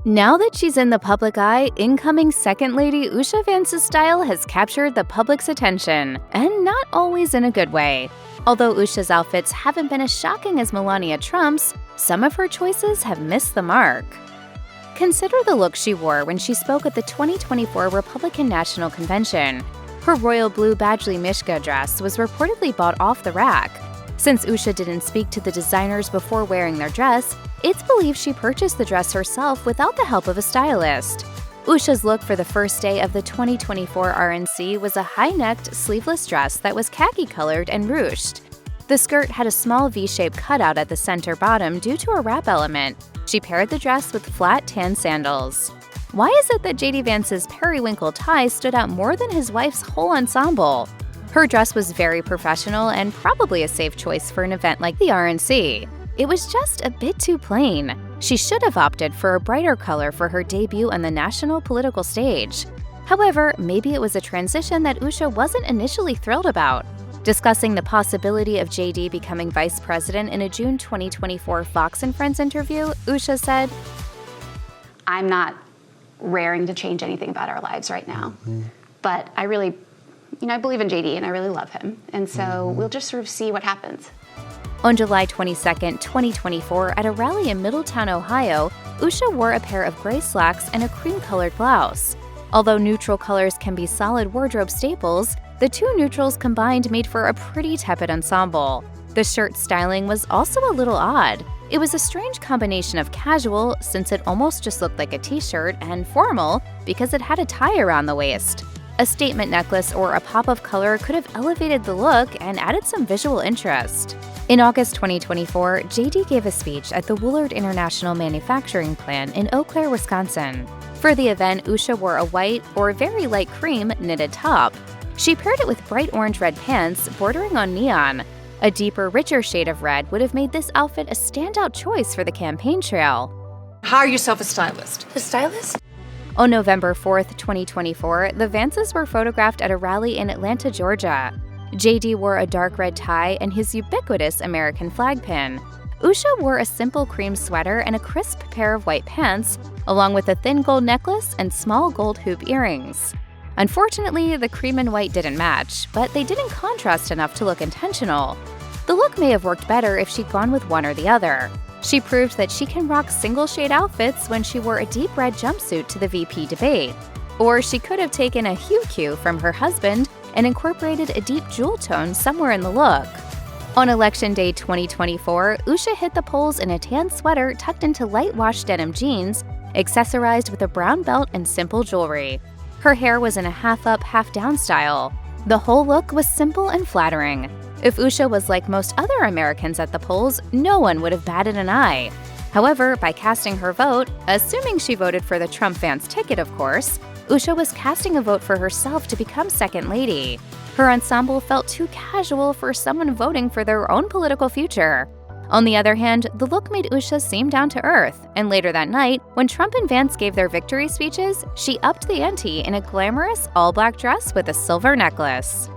Now that she's in the public eye, incoming Second Lady Usha Vance's style has captured the public's attention, and not always in a good way. Although Usha's outfits haven't been as shocking as Melania Trump's, some of her choices have missed the mark. Consider the look she wore when she spoke at the 2024 Republican National Convention. Her royal blue Badgley Mishka dress was reportedly bought off the rack. Since Usha didn't speak to the designers before wearing their dress, it's believed she purchased the dress herself without the help of a stylist. Usha's look for the first day of the 2024 RNC was a high-necked, sleeveless dress that was khaki-colored and ruched. The skirt had a small V-shaped cutout at the center bottom due to a wrap element. She paired the dress with flat tan sandals. Why is it that JD Vance's periwinkle tie stood out more than his wife's whole ensemble? Her dress was very professional and probably a safe choice for an event like the RNC. It was just a bit too plain. She should have opted for a brighter color for her debut on the national political stage. However, maybe it was a transition that Usha wasn't initially thrilled about. Discussing the possibility of JD becoming vice president in a June 2024 Fox & Friends interview, Usha said, "I'm not raring to change anything about our lives right now, but I really, I believe in JD and I really love him, and so we'll just sort of see what happens." On July 22, 2024, at a rally in Middletown, Ohio, Usha wore a pair of gray slacks and a cream-colored blouse. Although neutral colors can be solid wardrobe staples, the two neutrals combined made for a pretty tepid ensemble. The shirt styling was also a little odd. It was a strange combination of casual, since it almost just looked like a t-shirt, and formal, because it had a tie around the waist. A statement necklace or a pop of color could have elevated the look and added some visual interest. In August 2024, JD gave a speech at the Woolard International Manufacturing Plant in Eau Claire, Wisconsin. For the event, Usha wore a white or very light cream knitted top. She paired it with bright orange-red pants bordering on neon. A deeper, richer shade of red would have made this outfit a standout choice for the campaign trail. Hire yourself a stylist. A stylist? On November 4, 2024, the Vances were photographed at a rally in Atlanta, Georgia. JD wore a dark red tie and his ubiquitous American flag pin. Usha wore a simple cream sweater and a crisp pair of white pants, along with a thin gold necklace and small gold hoop earrings. Unfortunately, the cream and white didn't match, but they didn't contrast enough to look intentional. The look may have worked better if she'd gone with one or the other. She proved that she can rock single-shade outfits when she wore a deep red jumpsuit to the VP debate. Or she could have taken a hue cue from her husband and incorporated a deep jewel tone somewhere in the look. On Election Day 2024, Usha hit the polls in a tan sweater tucked into light wash denim jeans, accessorized with a brown belt and simple jewelry. Her hair was in a half-up, half-down style. The whole look was simple and flattering. If Usha was like most other Americans at the polls, no one would have batted an eye. However, by casting her vote, assuming she voted for the Trump-Vance ticket, of course, Usha was casting a vote for herself to become Second Lady. Her ensemble felt too casual for someone voting for their own political future. On the other hand, the look made Usha seem down to earth, and later that night, when Trump and Vance gave their victory speeches, she upped the ante in a glamorous all-black dress with a silver necklace.